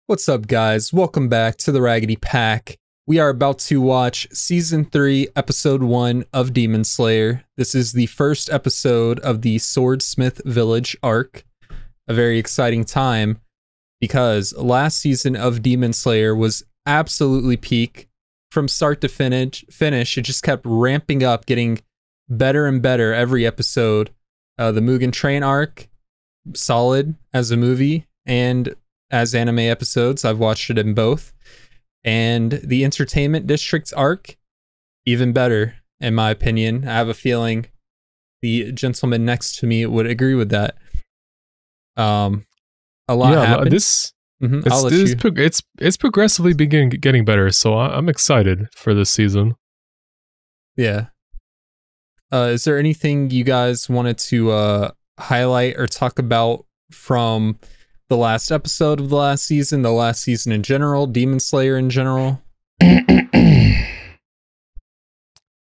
What's up, guys? Welcome back to the Raggedy Pack. We are about to watch Season 3, Episode 1 of Demon Slayer. This is the first episode of the Swordsmith Village arc. A very exciting time because last season of Demon Slayer was absolutely peak. From start to finish, it just kept ramping up, getting better and better every episode. The Mugen Train arc, solid as a movie and as anime episodes. I've watched it in both. And the Entertainment District arc, even better, in my opinion. I have a feeling the gentleman next to me would agree with that. A lot happened. It's progressively getting better, so I'm excited for this season. Yeah. Is there anything you guys wanted to highlight or talk about from the last episode of the last season in general, Demon Slayer in general?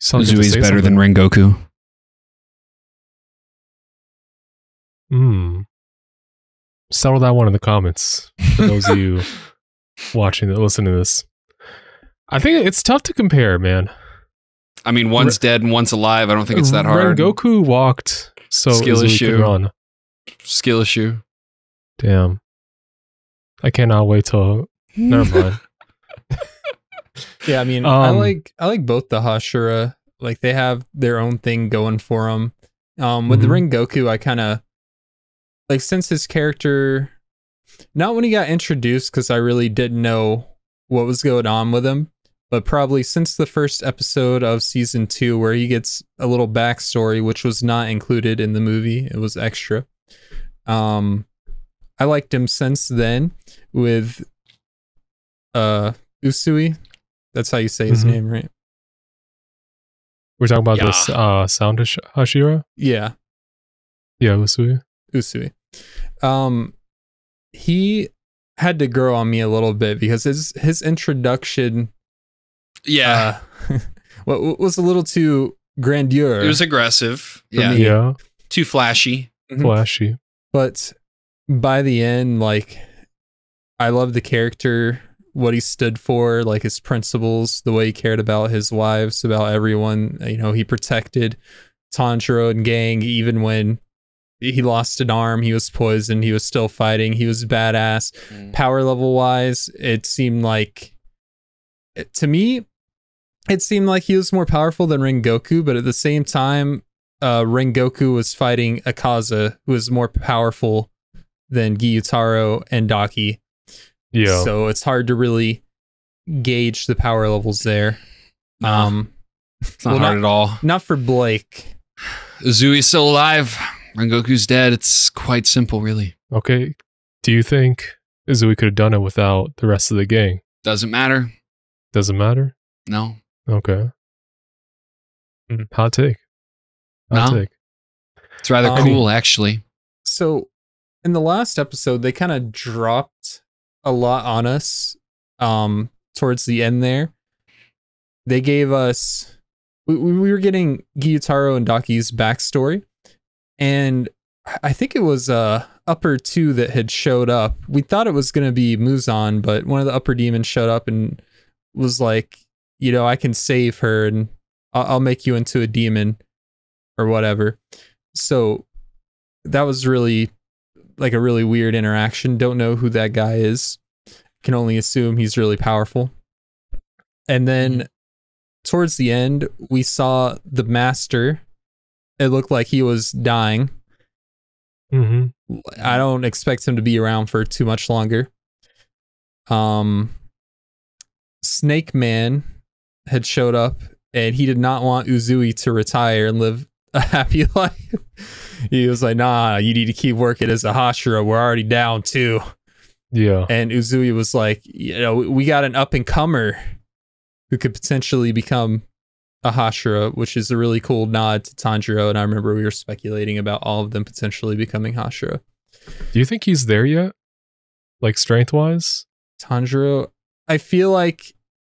Uzui's better than Rengoku. Settle that one in the comments for those of you watching and listening to this. I think it's tough to compare, man. I mean, one's dead and one's alive. I don't think it's that hard. Rengoku walked, so skill Uzui issue. could run. Skill issue. Damn. I cannot wait till... Never mind. Yeah, I mean, I like both the Hashira. Like, they have their own thing going for them. With the Rengoku, I kind of... Like, since his character... Not when he got introduced, because I really didn't know what was going on with him. But probably since the first episode of Season 2, where he gets a little backstory, which was not included in the movie. It was extra. I liked him since then with Usui. That's how you say his name, right? We're talking about this sound Hashira? Yeah. Yeah, Usui. He had to grow on me a little bit because his introduction was a little too grandeur. It was aggressive. Yeah. Too flashy. Flashy. But by the end, like, I love the character, what he stood for, like his principles, the way he cared about his wives, about everyone. You know, he protected Tanjiro and gang even when he lost an arm, he was poisoned, he was still fighting, he was badass. Power level wise, it seemed like, to me, it seemed like he was more powerful than Rengoku, but at the same time, Rengoku was fighting Akaza, who is more powerful than Gyutaro and Daki. Yeah. So it's hard to really gauge the power levels there. It's not hard at all. Not for Blake. Uzui's still alive. Rengoku's dead. It's quite simple, really. Okay. Do you think Uzui could have done it without the rest of the gang? Doesn't matter. Doesn't matter? No. Okay. Hot take. It's rather cool, actually. So in the last episode, they kind of dropped a lot on us towards the end there. They gave us... We were getting Gyutaro and Daki's backstory, and I think it was Upper 2 that had showed up. We thought it was going to be Muzan, but one of the Upper Demons showed up and was like, you know, I can save her and I'll make you into a demon or whatever. So that was really like a really weird interaction. Don't know who that guy is. Can only assume he's really powerful. And then towards the end, we saw the master. It looked like he was dying. I don't expect him to be around for too much longer. Snake Man had showed up, and he did not want Uzui to retire and live a happy life. He was like, nah, you need to keep working as a Hashira. We're already down too. Yeah. And Uzui was like, you know, we got an up-and-comer who could potentially become a Hashira, which is a really cool nod to Tanjiro. And I remember we were speculating about all of them potentially becoming Hashira. Do you think he's there yet? Like, strength-wise? Tanjiro, I feel like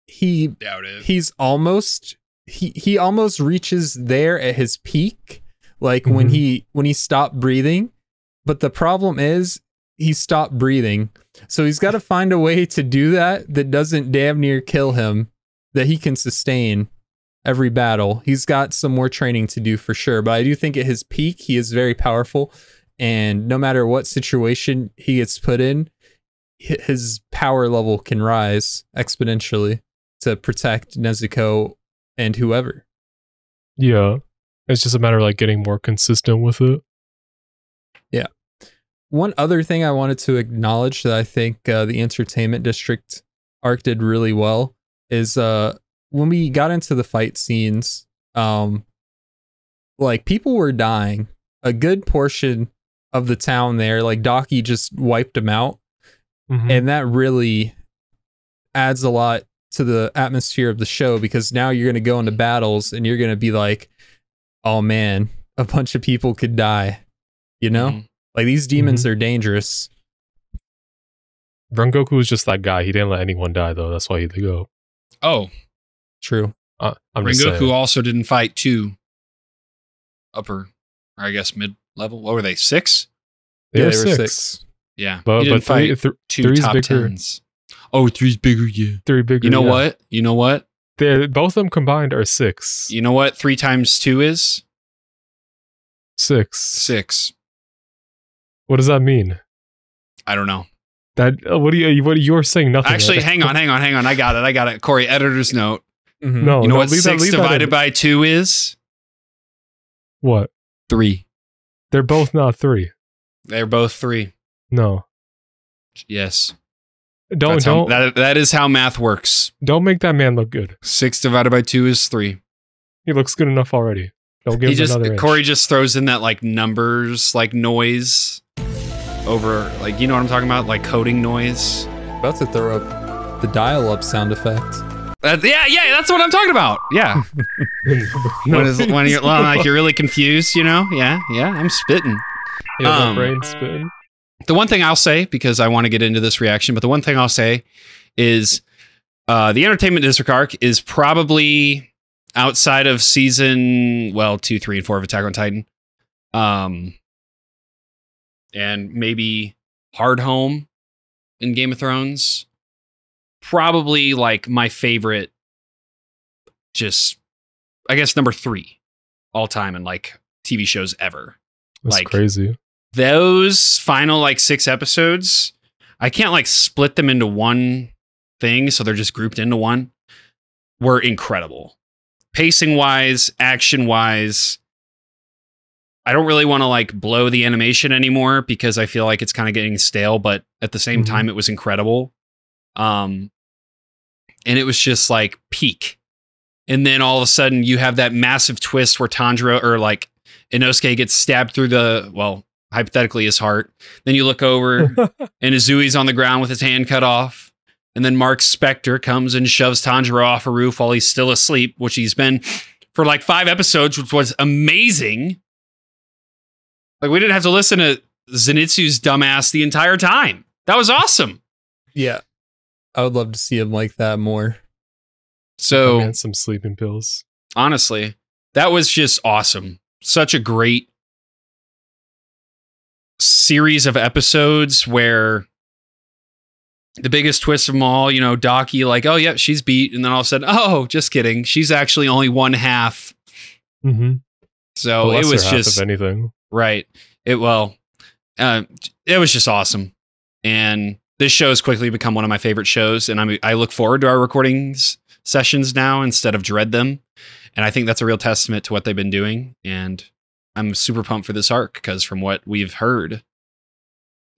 Doubt it. he's almost... He almost reaches there at his peak, like when he stopped breathing. But the problem is he stopped breathing. So he's got to find a way to do that doesn't damn near kill him, that he can sustain every battle. He's got some more training to do for sure, but I do think at his peak, he is very powerful, and no matter what situation he gets put in, his power level can rise exponentially to protect Nezuko and whoever. Yeah. It's just a matter of like getting more consistent with it. Yeah. One other thing I wanted to acknowledge that I think the Entertainment District arc did really well is when we got into the fight scenes, like people were dying. A good portion of the town there, like Daki just wiped them out. Mhm. And that really adds a lot to the atmosphere of the show, because now you're going to go into battles and you're going to be like, oh man, a bunch of people could die. You know? Mhm. Like these demons are dangerous. Rengoku was just that guy. He didn't let anyone die though. That's why he did go. Oh, True. I'm just Rengoku saying. also didn't fight two upper, or I guess mid level. What were they? 6? They were they were six. six. Yeah, But he didn't three, fight two three's top bigger. 10s. Oh, 3's bigger. Yeah. Three bigger. You know yeah. what? You know what? Both of them combined are 6. You know what? 3 times 2 is 6. 6. What does that mean? I don't know. That what you're saying nothing. Actually, right? hang on. I got it. Corey, editor's note. Mhm. No, You know no, what leave 6 that divided in. by 2 is? What? 3. They're both not 3. They're both 3. No. Yes. Don't That is how math works. don't make that man look good. 6 divided by 2 is 3. He looks good enough already. Don't give him another inch. Corey just throws in that like numbers, like noise over, like, you know what I'm talking about? Like coding noise. About to throw up the dial-up sound effect. Yeah, that's what I'm talking about. Yeah. when you're like you're really confused, you know? Yeah, I'm spitting. My brain spin. The one thing I'll say, because I want to get into this reaction, but the one thing I'll say is the Entertainment District arc is probably outside of season 2, 3, and 4 of Attack on Titan. And maybe Hard Home in Game of Thrones. Probably like my favorite, just I guess number 3 all time in like TV shows ever. That's like, crazy. Those final like 6 episodes, I can't like split them into one thing, so they're just grouped into one, were incredible. Pacing wise, action wise. I don't really want to like blow the animation anymore because I feel like it's kind of getting stale, but at the same time it was incredible. And it was just like peak. And then all of a sudden you have that massive twist where Tanjiro or like Inosuke gets stabbed through hypothetically his heart. Then you look over and Izui's on the ground with his hand cut off. And then Mark Spector comes and shoves Tanjiro off a roof while he's still asleep, which he's been for like 5 episodes, which was amazing. Like, we didn't have to listen to Zenitsu's dumbass the entire time. That was awesome. Yeah. I would love to see him like that more. So, And some sleeping pills. honestly, that was just awesome. Such a great series of episodes where the biggest twist of them all, you know, Daki, like, oh, yeah, she's beat. And then all of a sudden, oh, just kidding. She's actually only 1/2. Mm-hmm. So it was just, if anything. right. It was just awesome. And this show has quickly become one of my favorite shows. And I look forward to our recordings sessions now instead of dread them. And I think that's a real testament to what they've been doing. And I'm super pumped for this arc because from what we've heard,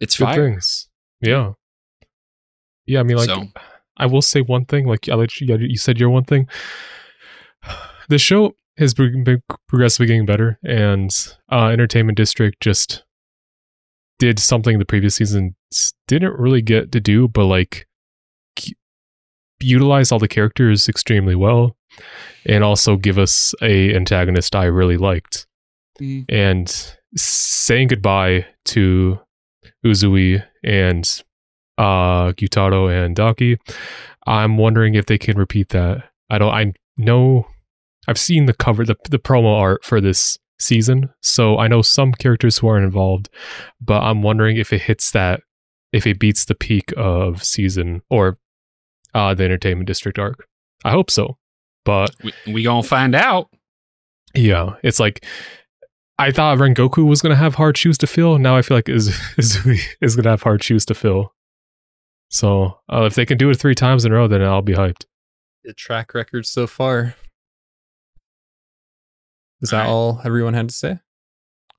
it's Good fire. things. Yeah. Yeah, I mean, like, So, I will say one thing. Like, I'll let you said your one thing. The show has been progressively getting better, and Entertainment District just did something the previous season didn't really get to do, but like utilize all the characters extremely well, and also give us a antagonist I really liked. And saying goodbye to Uzui and Gyutaro and Daki, I'm wondering if they can repeat that. I know I've seen the cover, the promo art for this season, so I know some characters who aren't involved, but I'm wondering if it hits that if it beats the peak of season or the Entertainment District arc. I hope so. But we gonna find out. Yeah, it's like I thought Rengoku was gonna have hard shoes to fill. Now I feel like Izui is gonna have hard shoes to fill. So if they can do it 3 times in a row, then I'll be hyped. The track record so far. Is that all everyone had to say?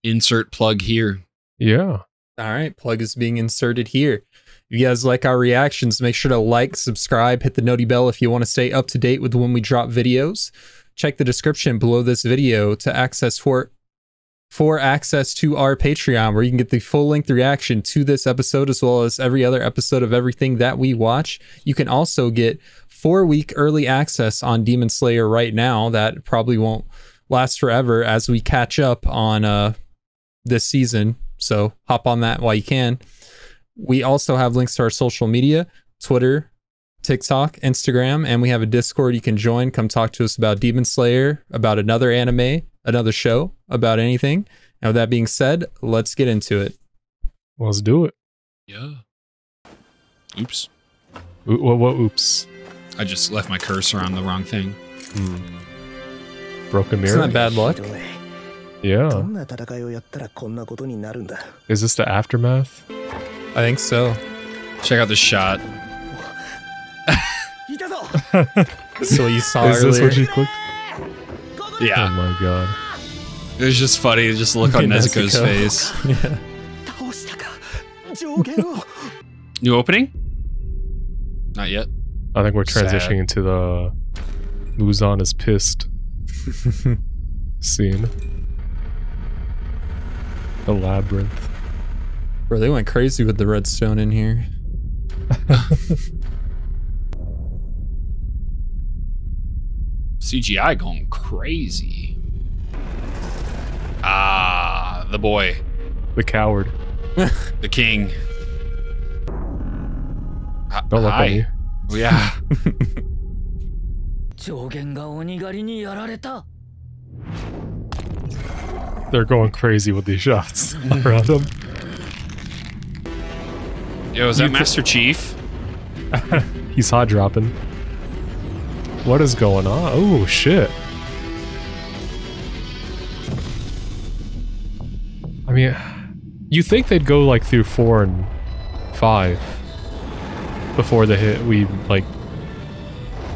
Insert plug here. Yeah. All right, plug is being inserted here. If you guys like our reactions, make sure to like, subscribe, hit the noti bell if you want to stay up to date with when we drop videos. Check the description below this video to access for access to our Patreon, where you can get the full-length reaction to this episode as well as every other episode of everything that we watch. You can also get 4-week early access on Demon Slayer right now. That probably won't last forever as we catch up on this season. So hop on that while you can. We also have links to our social media, Twitter, TikTok, Instagram, and we have a Discord you can join. Come talk to us about Demon Slayer, about another anime, another show, about anything. And with that being said, let's get into it. Let's do it. Yeah. Oops. What oops? I just left my cursor on the wrong thing. Broken mirror? Isn't that bad luck? Yeah. Is this the aftermath? I think so. Check out this shot. So you saw Is earlier. this what you clicked? Yeah. Oh my god. It was just funny to just look on Nezuko's face. Yeah. New opening? Not yet. I think we're Sad. transitioning into the Muzan is pissed scene. The labyrinth. Bro, they went crazy with the redstone in here. CGI going crazy. Ah, the boy. The coward. The king. Don't look at me. Yeah. They're going crazy with these shots around them. Yo, is that Master Chief? He's hot dropping. What is going on? Oh shit. I mean, you think they'd go like through 4 and 5 before they hit we like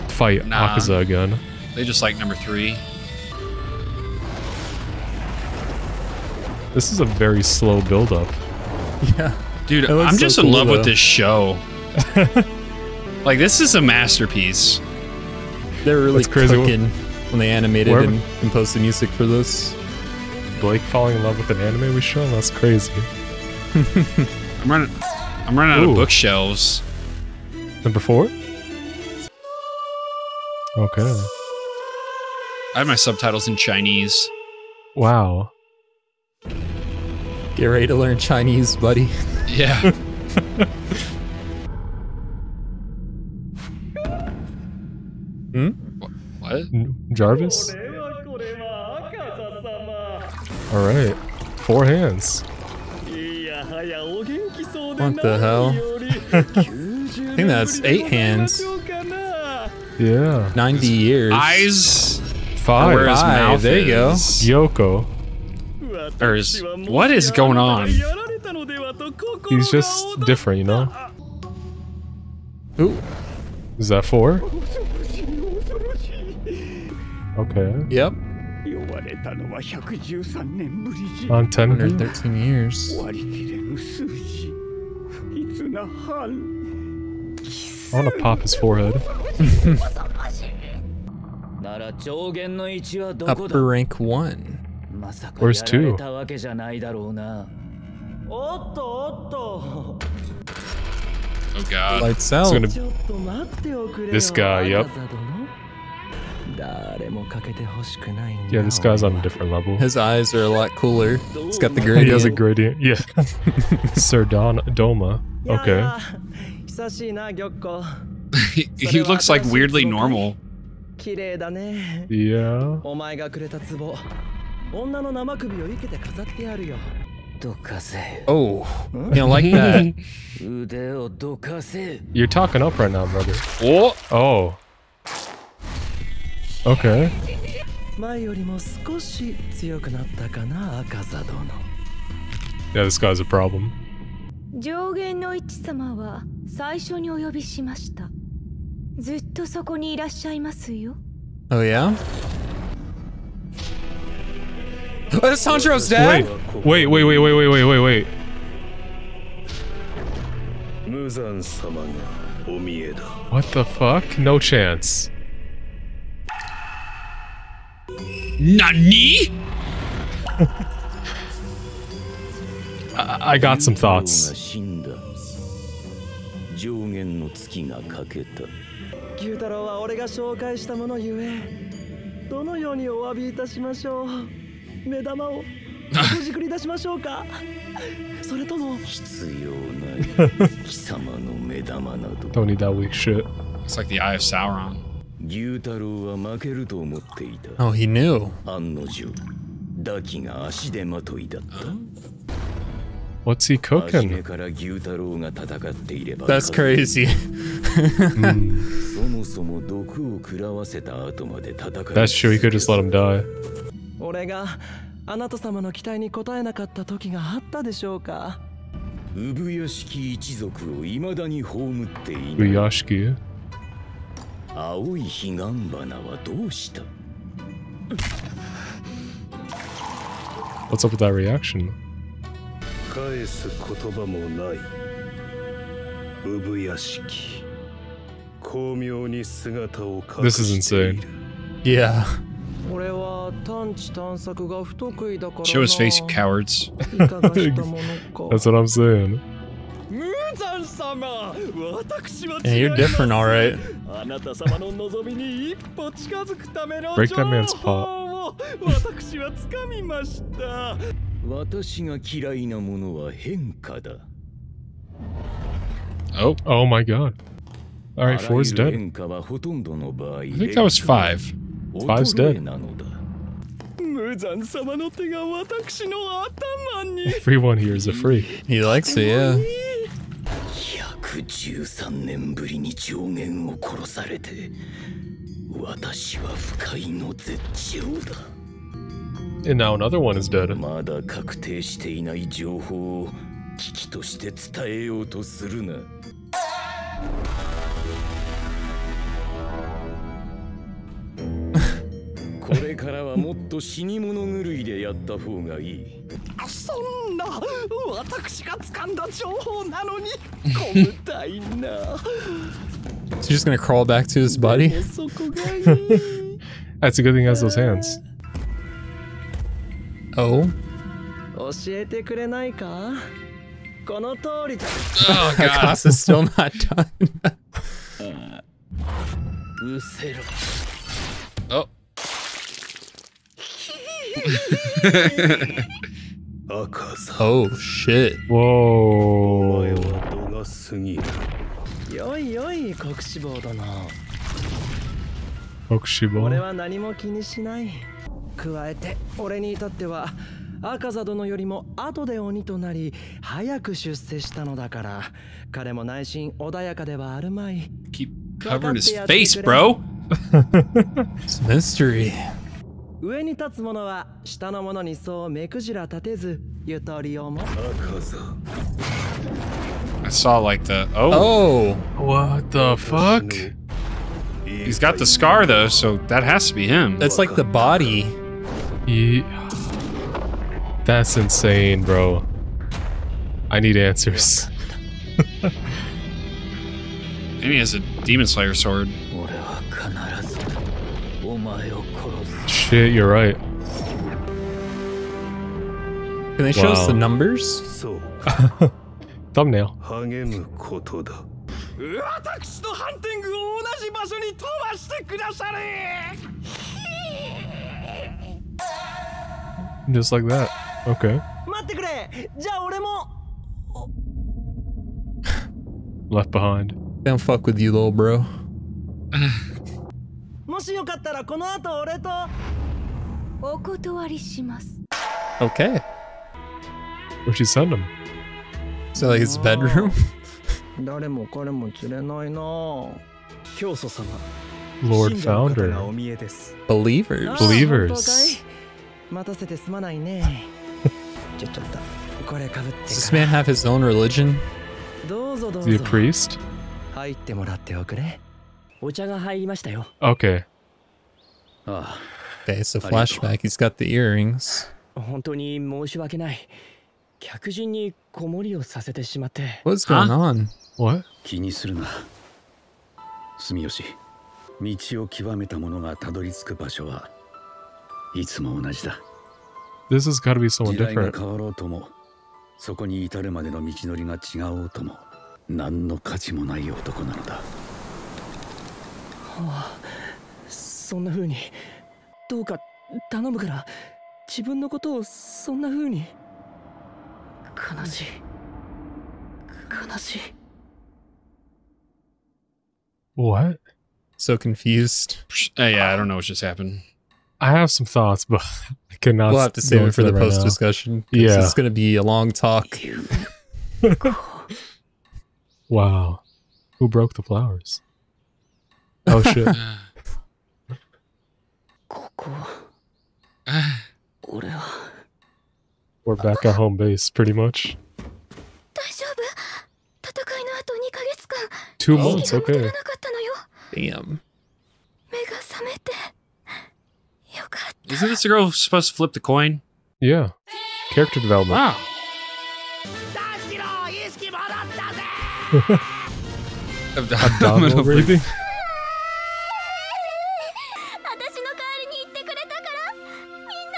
fight Nah. Akaza again. They just like number 3. This is a very slow build up. Yeah. Dude, It looks I'm so just cool, in love though. with this show. Like, this is a masterpiece. They're really That's crazy. cooking when they animated Where- and composed the music for this. Blake falling in love with an anime we show? That's crazy. I'm running out of Ooh. bookshelves. Number 4? Okay. I have my subtitles in Chinese. Wow. Get ready to learn Chinese, buddy. Yeah. Hmm? What? Jarvis? Alright. 4 hands. What the hell? I think that's 8 hands. Yeah. 90 years. Eyes. 5. Where his Five, mouth there you go. is. Yoko. Or is, what is going on? He's just different, you know? Ooh. Is that 4? Okay. Yep. On 10. 113 years. I want to pop his forehead. Upper rank 1. Where's 2? Oh god. Lights out. It's gonna this guy, yep. Yeah, this guy's on a different level. His eyes are a lot cooler. It's got the He gradient. has a gradient. Yeah. Sir Doma. Okay. He looks like weirdly normal. Yeah. Oh, you don't like that. You're talking up right now, brother. Oh, Oh. Okay. Yeah, this guy's a problem. 上限の一様は最初にお呼びしました。ずっとそこにいらっしゃいますよ。Oh yeah? Oh, that's Tanjiro's dad? Wait. What the fuck? No chance. Nani? I got some thoughts. 牛太郎は俺が紹介したものゆえ、どのようにお詫びいたしましょう。目玉をほじくり出しましょうか。それとも必要ない貴様の目玉など。Don't need that weak shit. It's like the Eye of Sauron. 牛太郎は負けると思っていた。 Oh, he knew. 案の定、ダキが足手まといだった。 What's he cooking? That's crazy. That's true, he could just let him die. 俺があなた様の期待に応えなかった時があったでしょうか。産屋敷一族を未だに葬っていない。Uyashiki. 青い彼岸花はどうした？ What's up with that reaction? 返す言葉もない。産屋敷。巧妙に姿を隠している。 This is insane. Yeah. 俺は探知探索が不得意だからな。 Show his face, you cowards. That's what I'm saying. Yeah, you're different, alright. Break that man's pot. 私はつかみました。私が嫌いなものは変化だ。 Oh, Oh my god. Alright, 4's dead. I think that was 5. 5's dead. 無惨様の手が私の頭に。 Everyone here is a freak. He likes it, yeah. 113年ぶりに上限を殺されて、私は不快の絶頂だ。 And now another one is dead. まだ確定していない情報を危機として伝えようとするな。これからはもっと死に物狂いでやった方がいい。そんな、私が掴んだ情報なのに、こむたいな。 Is he just gonna crawl back to his buddy? That's a good thing he has those hands. Oh. 教えてくれないか？この通りだ。 Oh, God. Akasa's still not done. うせろ。 Oh. 赤さ。 Oh, shit. Whoa. 度が過ぎる。よいよい、国志望殿。俺 Okushibo. は何も気にしない。加えて、俺に至っては、赤座殿よりも後で鬼となり、早く出世したのだから、彼も内心穏やかではあるまい。 Keep covering his face, bro. It's mystery. 上に立つ者は下の者にそう目くじら立てず、ゆとりをも。 I saw like the... Oh. Oh. What the fuck? He's got the scar, though, so that has to be him. That's like the body. That's insane, bro. I need answers. And he has a Demon Slayer sword. Shit, you're right. Can they show us Wow. the numbers? Thumbnail. 私とハンティングを同じ場所に飛ばしてくだされ。 Just like that. Okay. 待ってくれ。じゃあ俺も。 Left behind. Don't fuck with you, little bro. もしよかったらこの後俺と。お断りします。 Okay. Where'd she send him? So like his bedroom? 誰も彼も釣れないな。教祖様。 Lord 信者の方 Founder. がお見えです。 Believers. ああ Believers. 本当かい待たせてすまないね。ちょっとこれかぶってか Does this man have his own religion? どうぞどう Is he a ぞ。 priest? 入ってもらっておくれ。お茶が入りましたよ。 Okay. あ Okay, so flashback. He's got the earrings. あ、本当に申し訳ない。客人に子守をさせてしまって。 What's going on? What? 気にするな。住吉、道を極めた者がたどり着く場所はいつも同じだ。 This has got to be someone 時代が different. 変わろうとも、そこに至るまでの道のりが違おうとも、何の価値もない男なのだ。そんな風にどうか頼むから自分のことをそんな風に。悲しい悲しい。 What? So confused. Yeah, I don't know what just happened. I have some thoughts, but I cannot. We'll have to go save it into for the them right post now. discussion. Yeah. It's going to be a long talk. Wow. Who broke the flowers? Oh shit. ここ俺は We're back at home base, pretty much. 大丈夫？戦いの後2ヶ月間 2意 months, 識が戻ら okay. なかったのよ。 Damn. 目が覚めてよかった。 Isn't this the girl supposed to flip the coin? Yeah. Character development. Wow. Abdominal breathing. 私の代わりに言ってくれたからみんな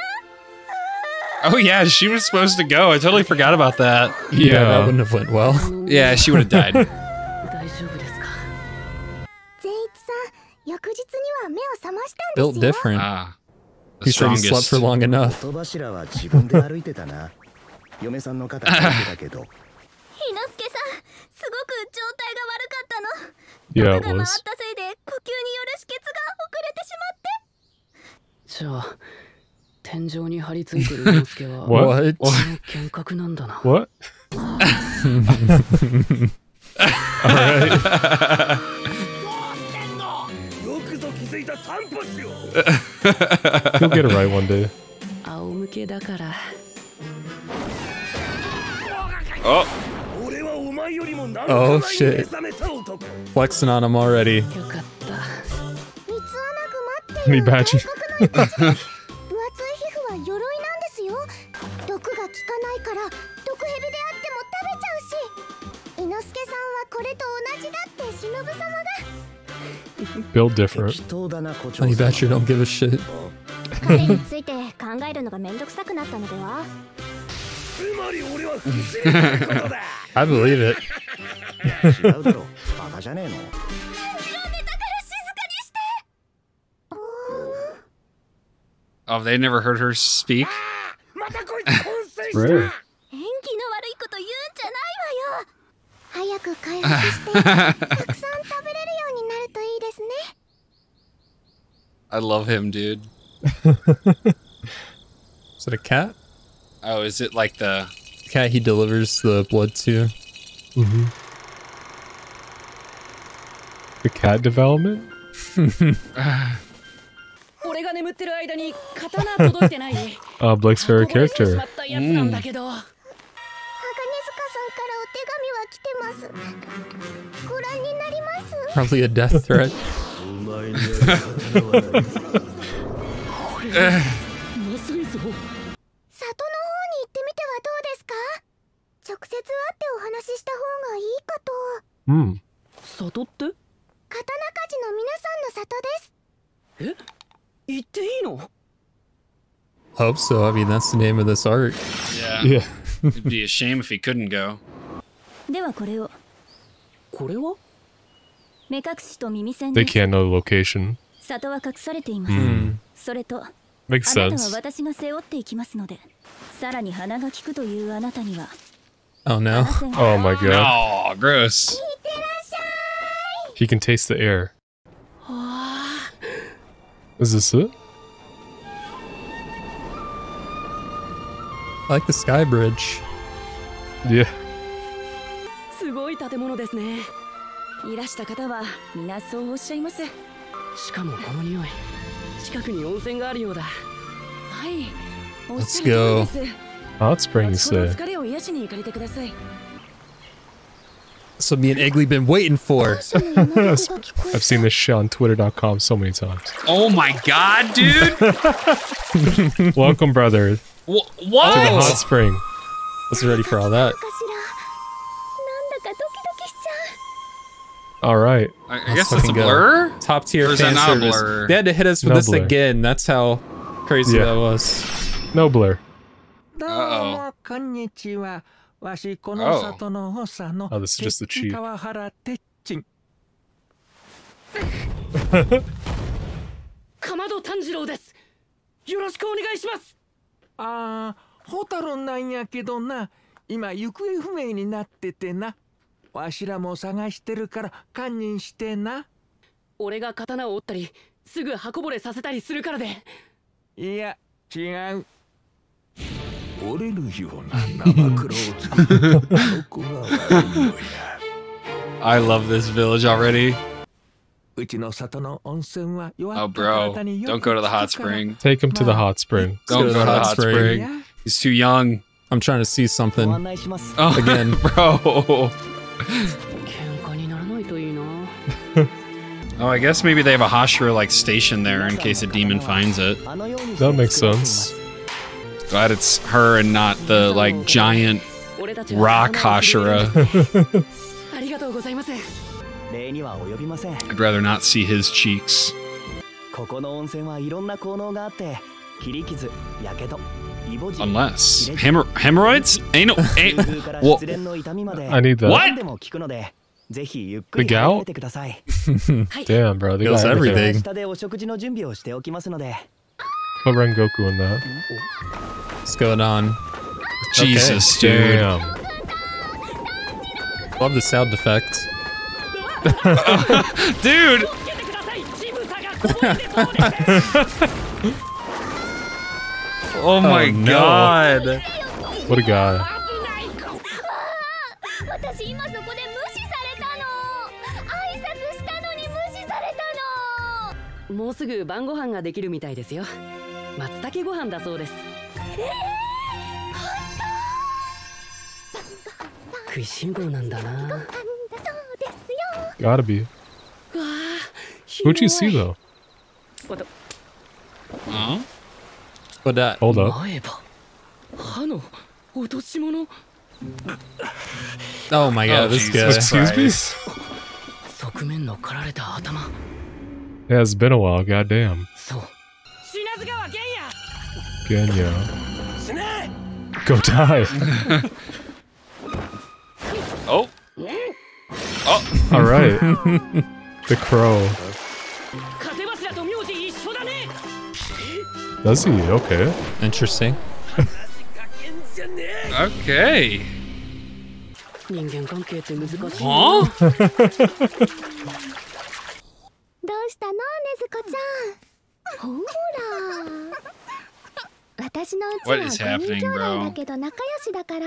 Oh yeah, she was supposed to go. I totally forgot about that. Yeah, that Yeah. wouldn't have went well. Yeah, she would have died. 大丈夫ですか。善一さん、翌日には目を覚ましたん Built ですよ。 different. Ah, the He said he slept strongest. for long enough. 戸柱は自分で歩いてたな。嫁さんの肩借りてたけど。ひのすけさん、すごく状態が悪かったの。 Yeah, 僕 it が was. 回ったせいで呼吸による止血が遅れてしまって。じゃあ天井に張り付いてる洋介は What? この幻覚なんだな。 What? Alright. よくぞ気づいた散歩しよう。 He'll get it right one day. 仰向けだから。 Oh, 俺はお前よりも何 Oh, か前に目 shit. 覚めた男。 Flexing on him already. よかった。三つ穴熊ってい Honey う badger. 分厚い皮膚は鎧なんですよ。毒が効かないから毒蛇であっても食べちゃうし、伊之助さんはこれと同じだって忍様が。 Build different. 適当だな、胡蝶 Honey さん。 Badger don't give a shit. 彼について考えるのがめんどくさくなったのでは。つまり俺は不思議なことだ。 I believe it. 違うだろ。バカじゃねえの。 なんでだから静かにして。 oh, they never heard her speak. またこいつ混戦した Rare. 縁起の悪いこと言うんじゃないわよ。早く回復してたくさん食べれるようになるといいですね。 I love him, dude. Is it a cat? Oh, is it like the? Cat he delivers the blood to. Mm-hmm. The cat development? 俺が眠ってる間に刀届いてない。 Blake's favorite 運ばれてし character. まったやつなんだけど。鋼塚さんからお手紙は来てます。ご覧になります。 Probably a death threat. まずいぞ。里の方に行ってみてはどうですか？直接会ってお話しした方がいいかと。 Hmm. 里って刀鍛冶の皆さんの里です。行っていいの？ Hope so. I mean, that's the name of this art. Yeah. Yeah. It'd be a shame if he couldn't go. ではこれを。これは？目隠しと耳栓 They です。 can't know the location. 里は隠されています。 Hmm. それと、あ Makes なたは sense. 私が背負っていきますので、さらに鼻が利くというあなたには。 Oh no. 線 Oh my god. Oh, gross. He can taste the air. Is this it? I like the sky bridge. Yeah. すごい建物ですね。いらした方は皆そうおっしゃいます。しかもこの匂い、近くに温泉があるようだ。はい、おっしゃる通りです。 Hot springs. 疲れを癒しに行かれてください。 So me and Eggly been waiting for. I've seen this shit on Twitter.com so many times. Oh my god, dude! Welcome, brother, to What? the hot spring. Was ready for all that. なんだかドキドキしちゃう。 All right. I guess Let's it's a fucking go. blur? Top tier Or is that fan not a service. blur? They had to hit us with No this blur. again. That's how crazy Yeah. that was. No blur. どうもこんにちは。わしこの里の長の Oh, this is just the cheat. 川原鉄鎮。かまど炭治郎です。よろしくお願いします。ああ、ホタルなんやけどな、今行方不明になっててな。わしらも探してるから堪忍してな。俺が刀を折ったり、すぐ刃こぼれさせたりするからで。いや、違う。折れるような生黒を作るどこが悪いのや。I love this village already. うちの里の温泉は弱 Oh, った bro. 体によ Don't く go to the 効 hot くから spring. Take him to the hot spring. Don't go to the hot spring. He's too young. I'm trying to see ご something 案内します。 Oh, again. bro. 喧嘩にならないといいな。 Oh, I guess maybe they have a Hashira like station there in case a demon finds it. あのようにして That makes 作られていま sense. す。 Glad it's her and not the like giant 俺たちが rock 刀を振る Hashira. ありがとうございます。礼には及びません。 I'd rather not see his cheeks. ここの温泉はいろんな効能があって、切り傷、やけど、イボ痔、 Unless hemorrhoids? Ain't no. 痛 Ain't. 風から Whoa. 失恋の痛みまで I need that. 何でも効くので、ぜひゆっくり The gout? 入れてください。 Damn, bro. They Feels got everything. everything. 下でお食事の準備をしておきますので。 Put Rengoku in that. What's going on? Jesus, dude. Damn. Love the sound effect. Dude! 助けてください。乳房が壊れてそうです。 Oh my no. god. What a guy. 私今そこで無視されたの。挨拶したのに無視されたの。もうすぐ晩ご飯ができるみたいですよ。松茸ご飯だそうです。食いしん坊なんだな。そうですよ。 Gotta be. わあ、 Who'd you see though? わた Huh? But Hold up. 前歯、歯の落とし物。 oh my god, Oh, this Jesus guy. Excuse me? Christ. 側面の刈られた頭。 Yeah, it's been a while. Goddamn. そう。品津川玄也。 Genya. 死ね。 Go die. Oh. All right. The crow. 風柱と名字一緒だね。 Does he? Okay. Interesting. じゃねえ。 Okay. 人間関係って難しいな。 Huh? どうしたの、ねずこちゃん。ほら。私のうちは What is 5 happening, 人兄弟 bro? だけど仲良しだから。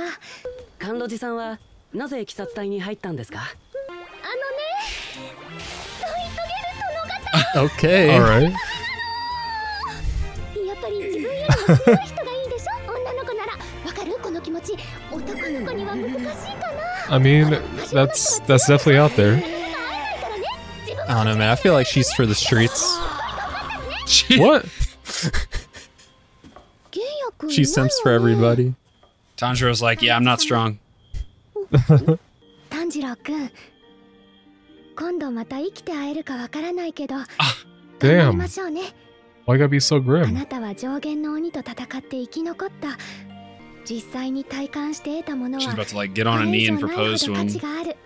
甘露寺さんはなぜ鬼殺隊に入ったんですか。添い遂げる殿方。 Okay. All right. やっぱり自分よりも強い人がいいでしょ。女の子ならわかるこの気持ち。男の子には難しいかな。 I mean, that's definitely out there. I don't know, man. I feel like she's for the streets. What? She simps for everybody. Tanjiro's like, yeah, I'm not strong. 炭治郎くん、今度また生きて会えるかわからないけど、頑張りましょうね。 Why gotta be so あ grim? なたは上限の鬼と戦って生き残った。実際に体感して得たもの She's は about to like get on a knee and propose to 価 him. 値がある。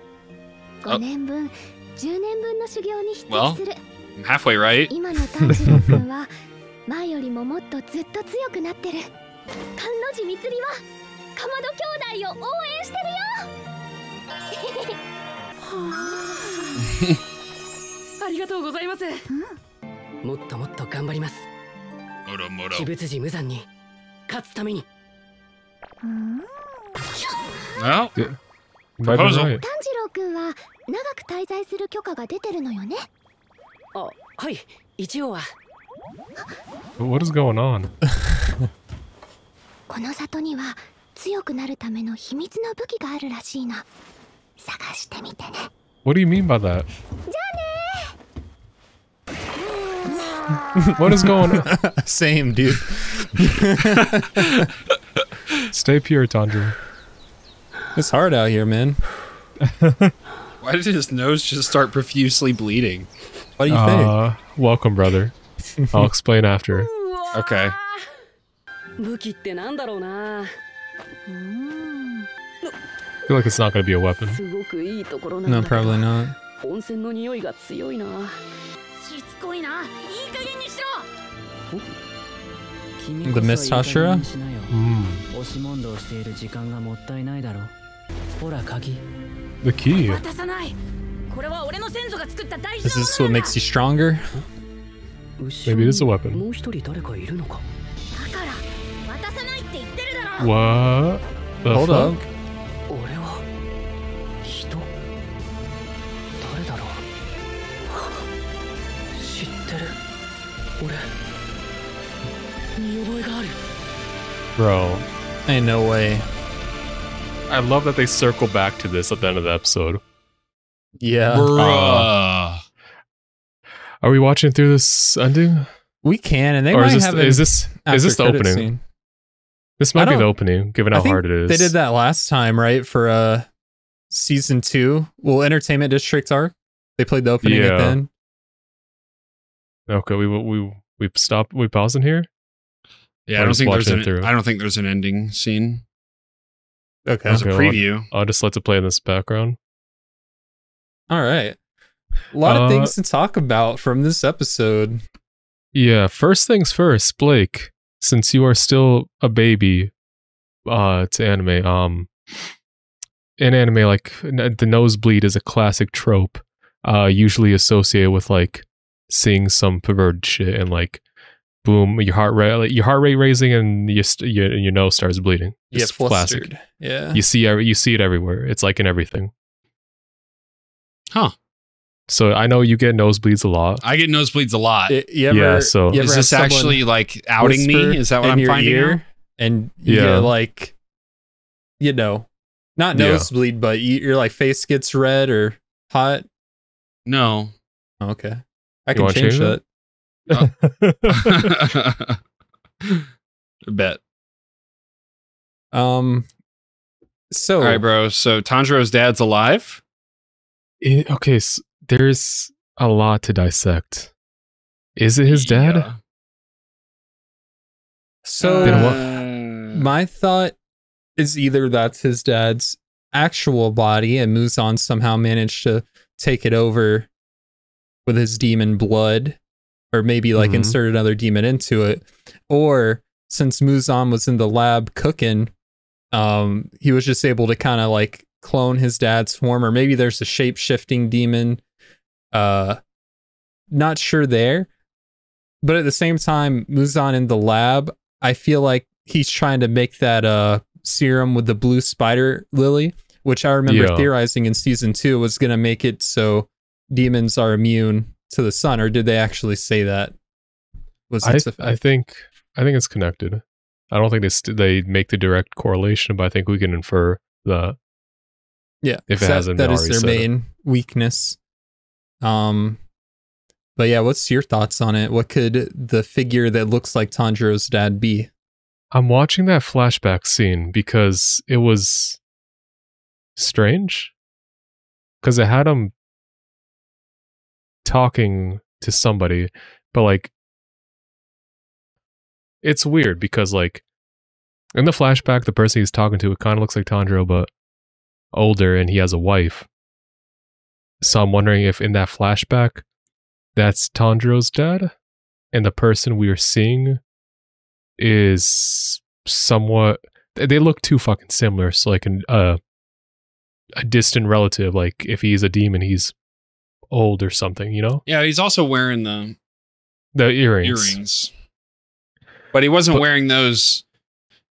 5年分、10年分の修行に匹 Well, 敵する。 I'm halfway right. 今の炭治郎くんは前よりももっとずっと強くなってる。甘露寺みつりはかまど兄弟を応援してるよ。ありがとうございます。もっともっと頑張ります。Moto moto. 鬼物寺無惨に勝つために。Well, You might be Proposal. right. 炭治郎くんは長く滞在する許可が出てるのよね。あ、はい、一応は。 What is going on? この里には強くなるための秘密の武器があるらしいの。探してみてね。 What do you mean by that? What is going on? Same, dude. Stay pure, Tundra. It's hard out here, man. why did his nose just start profusely bleeding? What do you think? Welcome, brother. I'll explain after. Okay. 武器ってなんだろうな。 I feel like it's not going to be a weapon. すごくいいところなん No, だけど probably not. 温泉の匂いが強いな。しつこいな。いい加減にしろ。 The Mist Hashira? Mm. 押し問答している時間がもったいないだろ。ほら鍵。 The key. 渡さない。これは俺の先祖が作った大事 Is な this what makes you stronger? Maybe it is a weapon. もう一人誰かいるのか。だから渡さないって言ってるだろ。 What? The Hold fuck? up. 俺は人。誰だろう。知ってる。俺見覚えがある。 Bro. Ain't no way. I love that they circle back to this at the end of the episode. Yeah. Bruh. Are we watching through this ending? We can, and they Or might is this, have is this the after-credit opening? scene. This I might be the don't- opening, given I how think hard it is. They did that last time, right? For season 2. Well, Entertainment District arc. They played the opening at Yeah. the end. Okay, we stopped. We pausing here. Yeah, Or I don't just think watching it through. I don't think there's an ending scene. Okay. There's a Okay, preview. I'll just let it play in this background. All right. A lot of things to talk about from this episode. Yeah, first things first, Blake. Since you are still a baby, to anime. In anime, like the nosebleed is a classic trope, usually associated with like seeing some perverted shit and like, boom, your heart rate raising and your nose starts bleeding. You get It's classic. flustered. Yeah. You see it everywhere. It's like in everything. Huh. So I know you get nosebleeds a lot. I get nosebleeds a lot. You ever, Yeah, so- you ever Is have this someone actually like outing whisper me? Is that what in I'm your finding ear? out? And you Yeah. get like, you know, not Yeah. nosebleed, but your like face gets red or hot. No. Okay. I You can wanna change change that. I bet. So All right, bro. So Tanjiro's dad's alive? Okay, so there's a lot to dissect. Is it his dad? Yeah. So Then what- my thought is either that's his dad's actual body and Muzan somehow managed to take it over with his demon blood, or maybe like Mhm. insert another demon into it, or since Muzan was in the lab cooking, he was just able to kind of like clone his dad's form, or maybe there's a shape-shifting demon. Not sure there. But at the same time, Muzan in the lab, I feel like he's trying to make that serum with the blue spider lily, which I remember Yeah. theorizing in season 2 was going to make it so demons are immune to the sun. Or did they actually say that? Was its effect? I think it's connected. I don't think they make the direct correlation, but I think we can infer that. Yeah, if it that- hasn't that been is already their said. main weakness. But yeah, what's your thoughts on it? What could the figure that looks like Tanjiro's dad be? I'm watching that flashback scene because it was strange. Because it had him talking to somebody, but like, it's weird because like, in the flashback, the person he's talking to, it kind of looks like Tanjiro, but older, and he has a wife. So I'm wondering if in that flashback, that's Tanjiro's dad, and the person we are seeing is somewhat. They look too fucking similar. So like a distant relative. Like if he's a demon, he's old or something. You know, Yeah, he's also wearing the the earrings. earrings. But he wasn't wearing those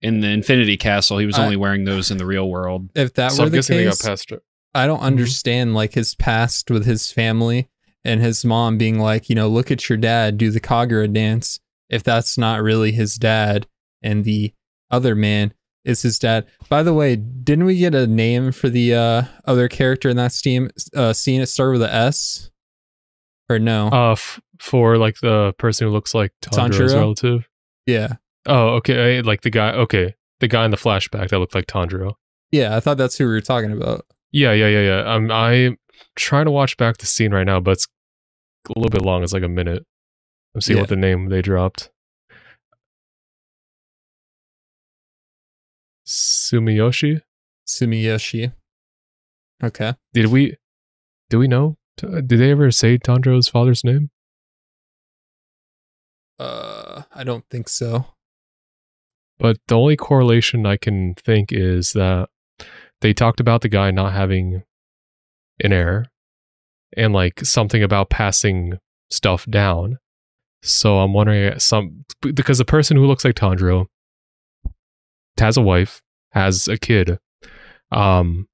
in the Infinity Castle. He was only wearing those in the real world. If that So were I'm the guessing they got case, past it. I don't understand like his past with his family and his mom being like, you know, look at your dad do the Kagura dance. If that's not really his dad and the other man is his dad. By the way, didn't we get a name for the other character in that scene? It started with a S, or no? For like the person who looks like Tanjiro's Tanjiro? relative. Yeah, Oh, okay. Like the guy. Okay, the guy in the flashback that looked like Tanjiro. yeah. I thought that's who we were talking about. Yeah. I'm trying to watch back the scene right now, but it's a little bit long. It's like a minute. I'm seeing Yeah. what the name they dropped. Sumiyoshi. Okay. Do we know? Did they ever say Tanjiro's father's name? I don't think so. But the only correlation I can think is that they talked about the guy not having an heir and like something about passing stuff down. So I'm wondering because the person who looks like Tanjiro has a wife, has a kid, and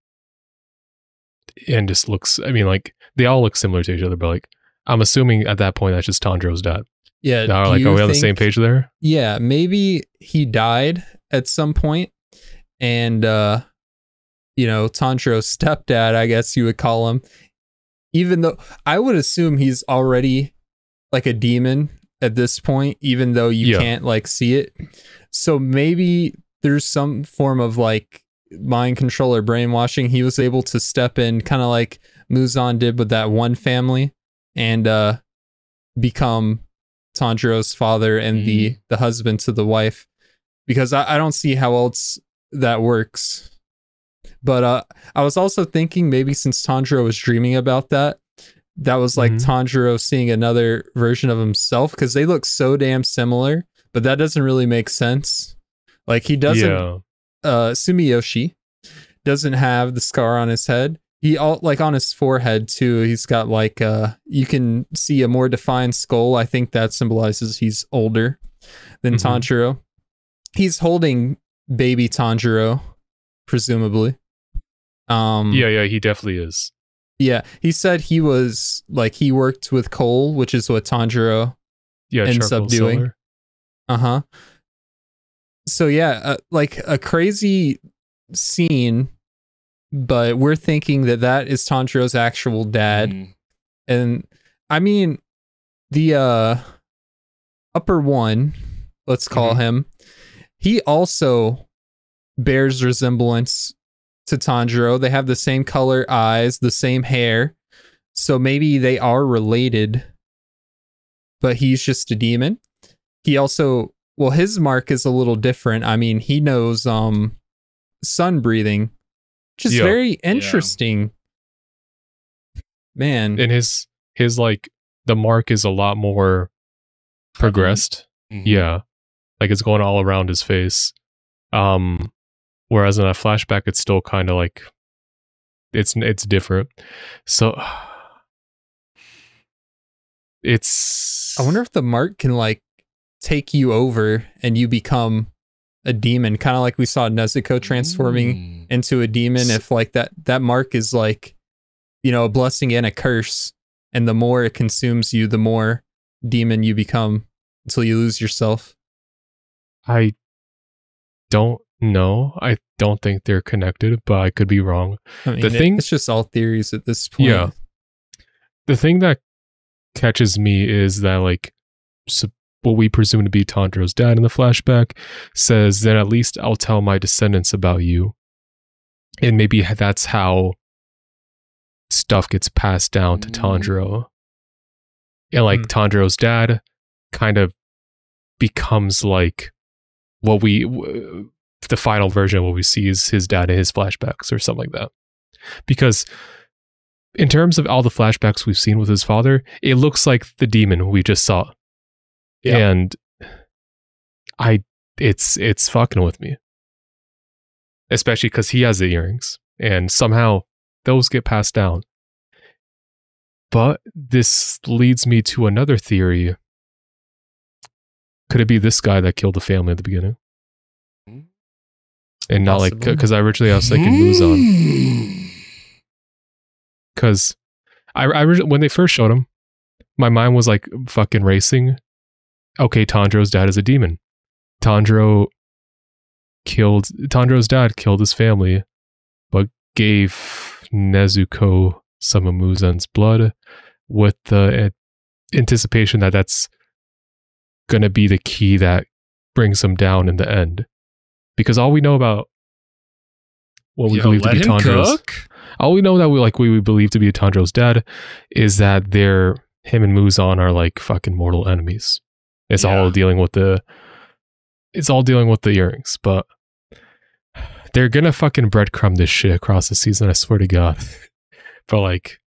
just looks, I mean, like they all look similar to each other, but like I'm assuming at that point that's just Tanjiro's dad. Yeah. Are we on the same page there? Yeah, maybe he died at some point, and Tanjiro's stepdad, I guess you would call him. Even though I would assume he's already like a demon at this point, even though you can't like see it. So maybe there's some form of like mind control or brainwashing. He was able to step in, kind of like Muzan did with that one family, and become Tanjiro's father and the husband to the wife, because I don't see how else that works. But I was also thinking maybe since Tanjiro was dreaming about that was like Tanjiro seeing another version of himself, because they look so damn similar, but that doesn't really make sense. Like he doesn't, Sumiyoshi doesn't have the scar on his head. He like on his forehead too. He's got like you can see a more defined skull. I think that symbolizes he's older than Tanjiro. He's holding baby Tanjiro, presumably. He definitely is. Yeah, he said he was like he worked with coal, which is what Tanjiro ends up doing. So yeah, like a crazy scene. But we're thinking that is Tanjiro's actual dad. And I mean, the upper one, let's call him, he also bears resemblance to Tanjiro. They have the same color eyes, the same hair. So maybe they are related, but he's just a demon. He also, well, his mark is a little different. I mean, he knows sun breathing. Just very interesting, man. And his like the mark is a lot more progressed. Yeah, like it's going all around his face. Whereas in a flashback, it's still kind of like it's different. So it's. I wonder if the mark can like take you over and you become a demon, kind of like we saw Nezuko transforming into a demon. If like that mark is like, a blessing and a curse, and the more it consumes you, the more demon you become until you lose yourself. I don't know. I don't think they're connected, but I could be wrong. I mean, it's just all theories at this point. Yeah. The thing that catches me is that like what we presume to be Tanjiro's dad in the flashback says, then at least I'll tell my descendants about you. And maybe that's how stuff gets passed down to Tanjiro. And like Tanjiro's dad kind of becomes like what the final version of what we see is his dad in his flashbacks or something like that. Because in terms of all the flashbacks we've seen with his father, it looks like the demon we just saw. Yeah. And it's fucking with me. Especially because he has the earrings and somehow those get passed down. But this leads me to another theory. Could it be this guy that killed the family at the beginning? and not like Possible. because I originally was thinking Muzan. Because when they first showed him, my mind was like fucking racing. Okay, Tanjiro's dad is a demon. Tanjiro's dad killed his family, but gave Nezuko some of Muzan's blood with the anticipation that that's gonna be the key that brings him down in the end. Because all we know about what we believe to be Tanjiro's, all we know that we believe to be Tanjiro's dad is that him and Muzan are like fucking mortal enemies. It's all dealing with the earrings, but they're gonna fucking breadcrumb this shit across the season, I swear to God. But like,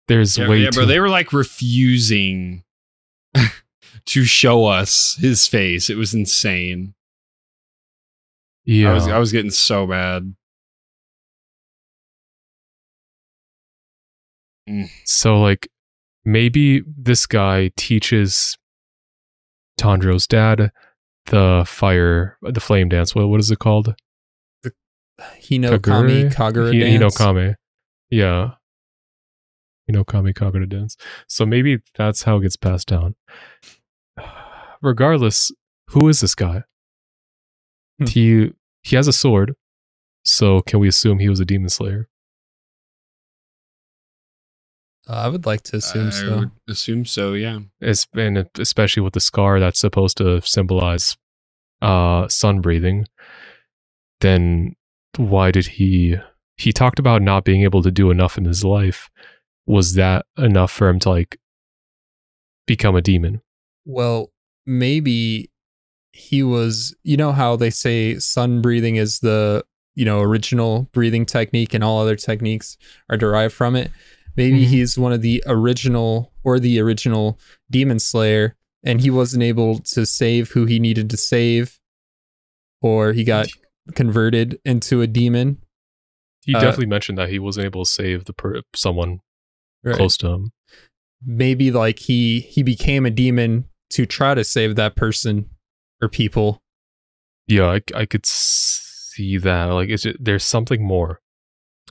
there's way too... bro, they were like refusing to show us his face. It was insane. Yeah. I was getting so mad. So like, maybe this guy teaches Tanjiro's dad the flame dance. What is it called? The Hinokami Kagura dance. Hinokami. Yeah. Hinokami Kagura dance. So maybe that's how it gets passed down. Regardless, who is this guy? He has a sword. So can we assume he was a demon slayer? I would like to assume so. I would assume so, yeah. And especially with the scar that's supposed to symbolize sun breathing. Then why did he talked about not being able to do enough in his life? Was that enough for him to like become a demon? Well, maybe he was, how they say sun breathing is the, original breathing technique and all other techniques are derived from it. Maybe he's one of the original demon slayer and he wasn't able to save who he needed to save, or he got converted into a demon. He definitely mentioned that he wasn't able to save someone close to him. Maybe like he became a demon to try to save that person or people. Yeah, I could see that. Like, there's something more.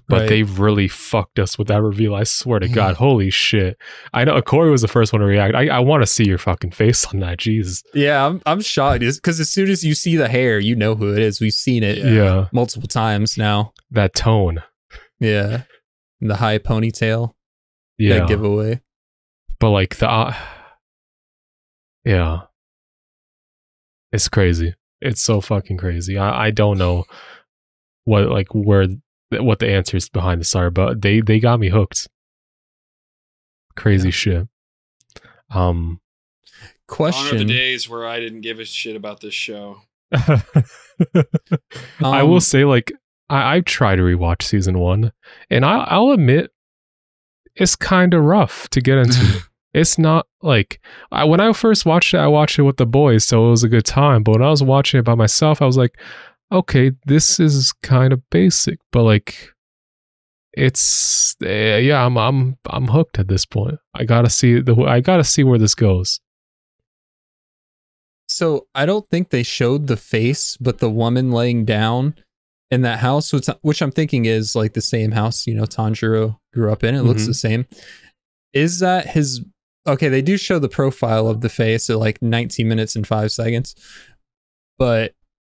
But they really fucked us with that reveal. I swear to God, holy shit! I know Corey was the first one to react. I want to see your fucking face on that. Jesus. Yeah, I'm shocked because as soon as you see the hair, you know who it is. We've seen it multiple times now. That tone. Yeah, the high ponytail. Yeah, that giveaway. But like yeah, it's crazy. It's so fucking crazy. I don't know what the answers behind this are, but they got me hooked. Crazy shit. Question. Gone are the days where I didn't give a shit about this show. I will say, like, I tried to rewatch season 1, and I'll admit it's kind of rough to get into. It's not like when I first watched it, I watched it with the boys, so it was a good time. But when I was watching it by myself, I was like, okay, this is kind of basic, but like, it's I'm hooked at this point. I gotta see where this goes. So I don't think they showed the face, but the woman laying down in that house, which I'm thinking is like the same house, Tanjiro grew up in. It looks the same. Is that his? Okay, they do show the profile of the face at like 19 minutes and 5 seconds, but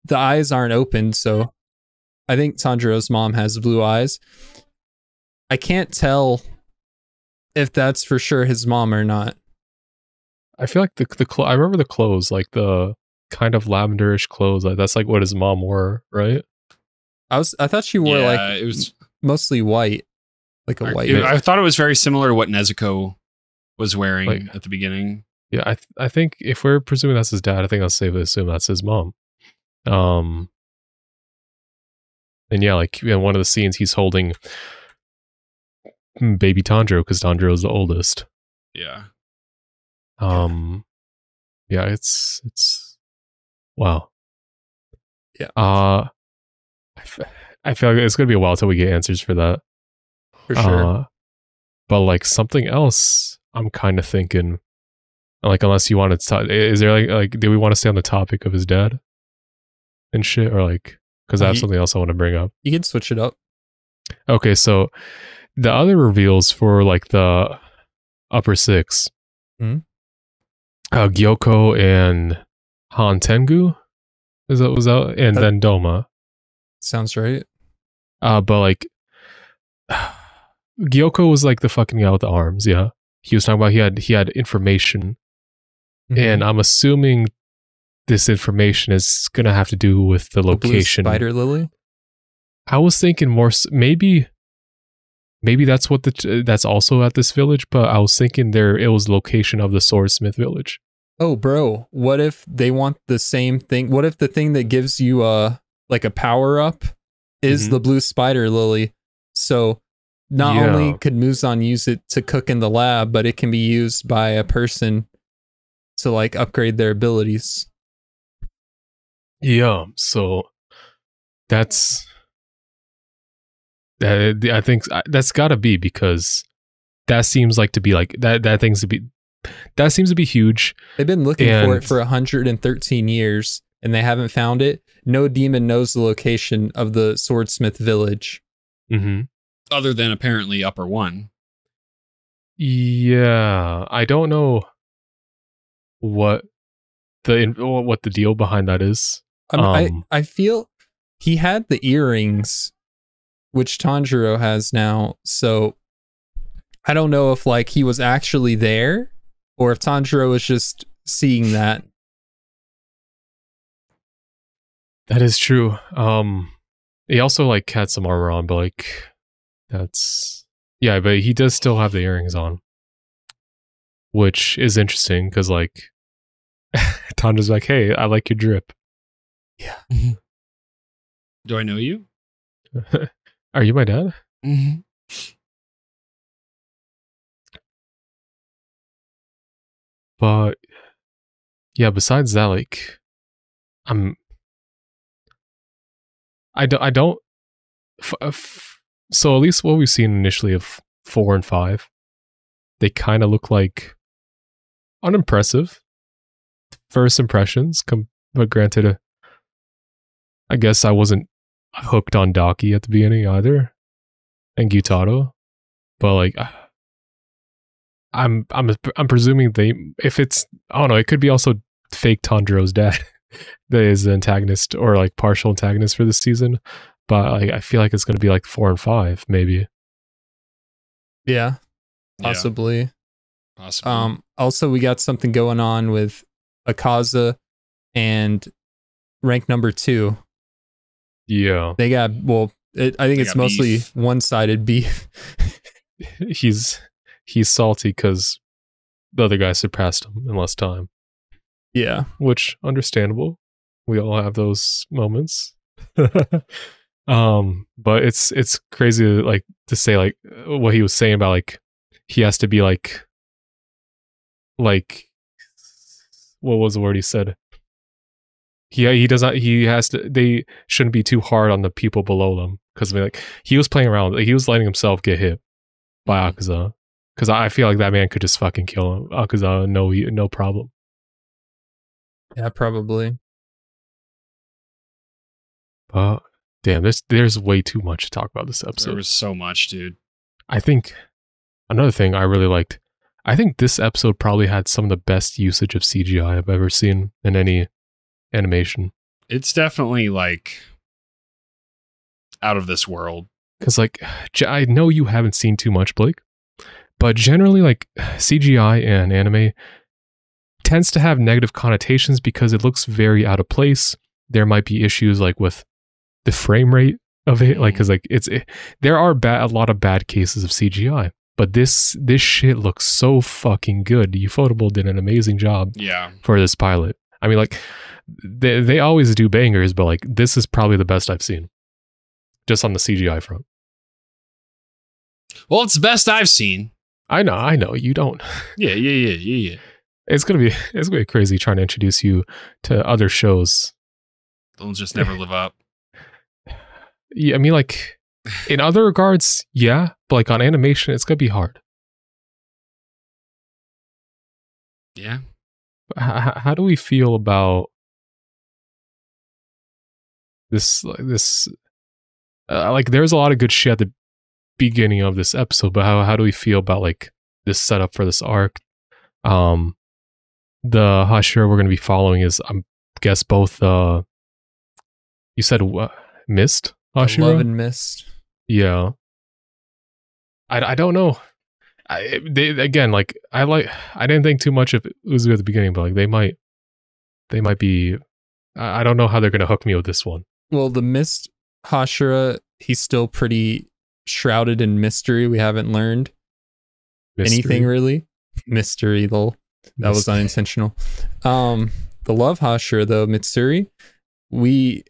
the eyes aren't open, so I think Tanjiro's mom has blue eyes. I can't tell if that's for sure his mom or not. I feel like I remember the clothes, like the kind of lavenderish clothes. Like that's like what his mom wore, right? I thought she wore it was mostly white, like a white. I thought it was very similar to what Nezuko was wearing at the beginning. Yeah, I think if we're presuming that's his dad, I think that's safe to assume that's his mom. And yeah, like in one of the scenes, he's holding baby Tanjiro because Tanjiro is the oldest. Yeah. Yeah, it's wow. Yeah. I feel like it's gonna be a while till we get answers for that. For sure. But like something else, I'm kind of thinking, like, unless you want to talk, is there like do we want to stay on the topic of his dad and shit, or like because I have something else I want to bring up. You can switch it up. Okay, so the other reveals for like the upper six, Gyoko and Han Tengu, was that, and then Doma. Sounds right. But like Gyoko was like the fucking guy with the arms. Yeah, he was talking about he had information, and I'm assuming this information is gonna have to do with the location. Blue spider lily. I was thinking more maybe that's what that's also at this village, but I was thinking it was location of the swordsmith village. Oh, bro, what if they want the same thing? What if the thing that gives you like a power up is the blue spider lily? So not only could Muzan use it to cook in the lab, but it can be used by a person to like upgrade their abilities. Yeah, so that's I think that's got to be, because that seems like to be like that seems to be huge. They've been looking for it for 113 years and they haven't found it. No demon knows the location of the swordsmith village. Other than apparently Upper One. Yeah, I don't know what the deal behind that is. I feel he had the earrings, which Tanjiro has now. So I don't know if like he was actually there or if Tanjiro was just seeing that. That is true. He also like had some armor on, but like that's but he does still have the earrings on, which is interesting because like Tanjiro's like, hey, I like your drip. Yeah. Do I know you? Are you my dad? But yeah, besides that, like so at least what we've seen initially of 4 and 5, they kind of look like unimpressive first impressions. But granted, I guess I wasn't hooked on Daki at the beginning either, and Gyutaro, but like I'm presuming if it's, I don't know, it could be also fake Tanjiro's dad that is the antagonist or like partial antagonist for this season, but like I feel like it's going to be like 4 and 5 maybe. Yeah, possibly. Also, we got something going on with Akaza and rank number 2. Yeah, they got I think it's mostly beef. One-sided beef. He's salty because the other guy surpassed him in less time. Yeah, which understandable. We all have those moments. But it's crazy to say like what he was saying about like he has to be like what was the word he said? He doesn't. He has to. They shouldn't be too hard on the people below them because like he was playing around. Like, he was letting himself get hit by Akaza because I feel like that man could just fucking kill him. Akaza, no problem. Yeah, probably. But damn, there's way too much to talk about this episode. There was so much, dude. I think another thing I really liked. I think this episode probably had some of the best usage of CGI I've ever seen in any animation. It's definitely like out of this world. Because like I know you haven't seen too much, Blake, but generally like CGI and anime tends to have negative connotations because it looks very out of place. There might be issues like with the frame rate of it, like because like there are a lot of bad cases of CGI, but this shit looks so fucking good. Ufotable did an amazing job for this pilot. I mean, like they always do bangers, but like this is probably the best I've seen, just on the CGI front. Well, it's the best I've seen. I know you don't. Yeah. It's gonna be crazy trying to introduce you to other shows. They'll just never live up. Yeah, I mean, like in other regards, yeah, but like on animation, it's gonna be hard. Yeah. How do we feel about This like there's a lot of good shit at the beginning of this episode, but how do we feel about like this setup for this arc? The Hashira we're going to be following is, I guess, both you said Mist Hashira? Love and Mist. Yeah. I don't know. I didn't think too much of Uzu at the beginning, but like they might be. I don't know how they're gonna hook me with this one. Well, the Mist Hashira, he's still pretty shrouded in mystery. We haven't learned anything really. Mystery, lol. That was unintentional. The Love Hashira though, Mitsuri, we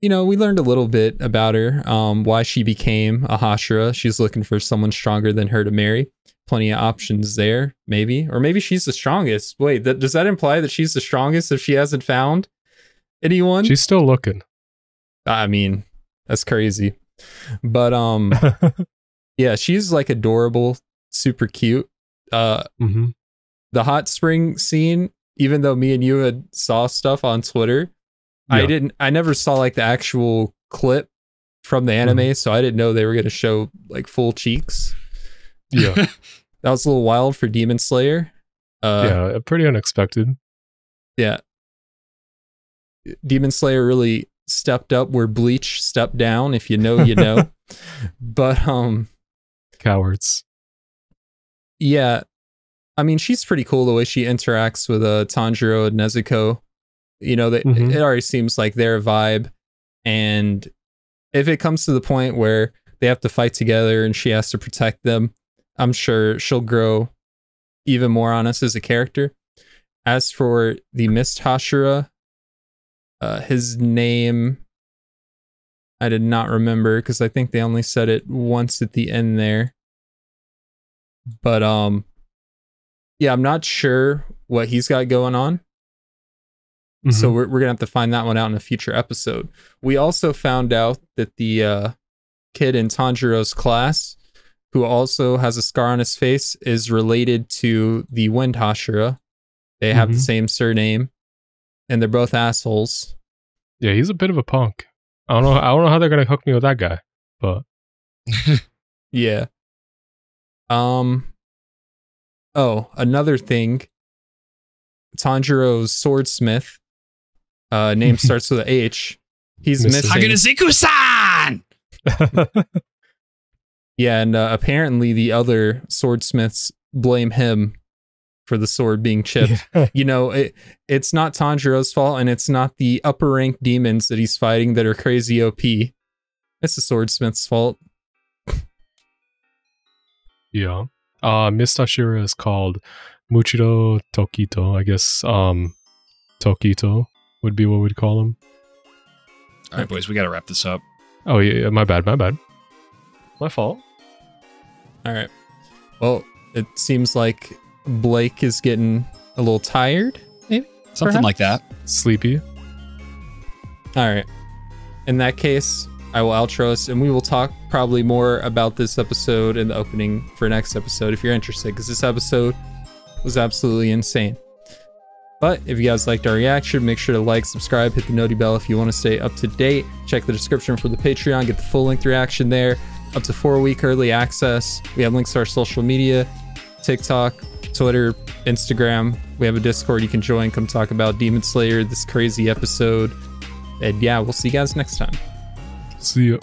learned a little bit about her, why she became a Hashira. She's looking for someone stronger than her to marry. Plenty of options there, maybe. Or maybe she's the strongest. Wait, does that imply that she's the strongest if she hasn't found anyone? She's still looking. I mean, that's crazy. But yeah, she's like adorable, super cute. The hot spring scene, even though me and you had saw stuff on Twitter, yeah. I never saw like the actual clip from the anime, so I didn't know they were going to show like full cheeks. Yeah. That was a little wild for Demon Slayer. Yeah, pretty unexpected. Yeah. Demon Slayer really stepped up where Bleach stepped down, if you know, you know. But cowards. Yeah. I mean, she's pretty cool the way she interacts with Tanjiro and Nezuko. You know, it already seems like their vibe. And if it comes to the point where they have to fight together and she has to protect them, I'm sure she'll grow even more on us as a character. As for the Mist Hashira, his name, I did not remember because I think they only said it once at the end there. But yeah, I'm not sure what he's got going on. So we're going to have to find that one out in a future episode. We also found out that the kid in Tanjiro's class, who also has a scar on his face, is related to the Wind Hashira. They have the same surname, and they're both assholes. Yeah, he's a bit of a punk. I don't know how they're going to hook me with that guy, but yeah. Oh, another thing. Tanjiro's swordsmith, name starts with an H. He's missing. Haganaziku-san! Yeah, and apparently the other swordsmiths blame him for the sword being chipped. You know, it's not Tanjiro's fault, and it's not the upper rank demons that he's fighting that are crazy OP. It's the swordsmith's fault. Yeah. Mist Hashira is called Muchiro Tokito. I guess Tokito would be what we'd call him. All right, boys, we got to wrap this up. Oh, yeah, my bad. My fault. All right. Well, it seems like Blake is getting a little tired, maybe? Something like that. Sleepy. All right. In that case, I will outro us, and we will talk probably more about this episode in the opening for next episode if you're interested, because this episode was absolutely insane. But if you guys liked our reaction, make sure to like, subscribe, hit the noti bell if you want to stay up to date. Check the description for the Patreon, get the full-length reaction there. Up to 4-week early access. We have links to our social media, TikTok, Twitter, Instagram. We have a Discord you can join. Come talk about Demon Slayer, this crazy episode. And yeah, we'll see you guys next time. See ya.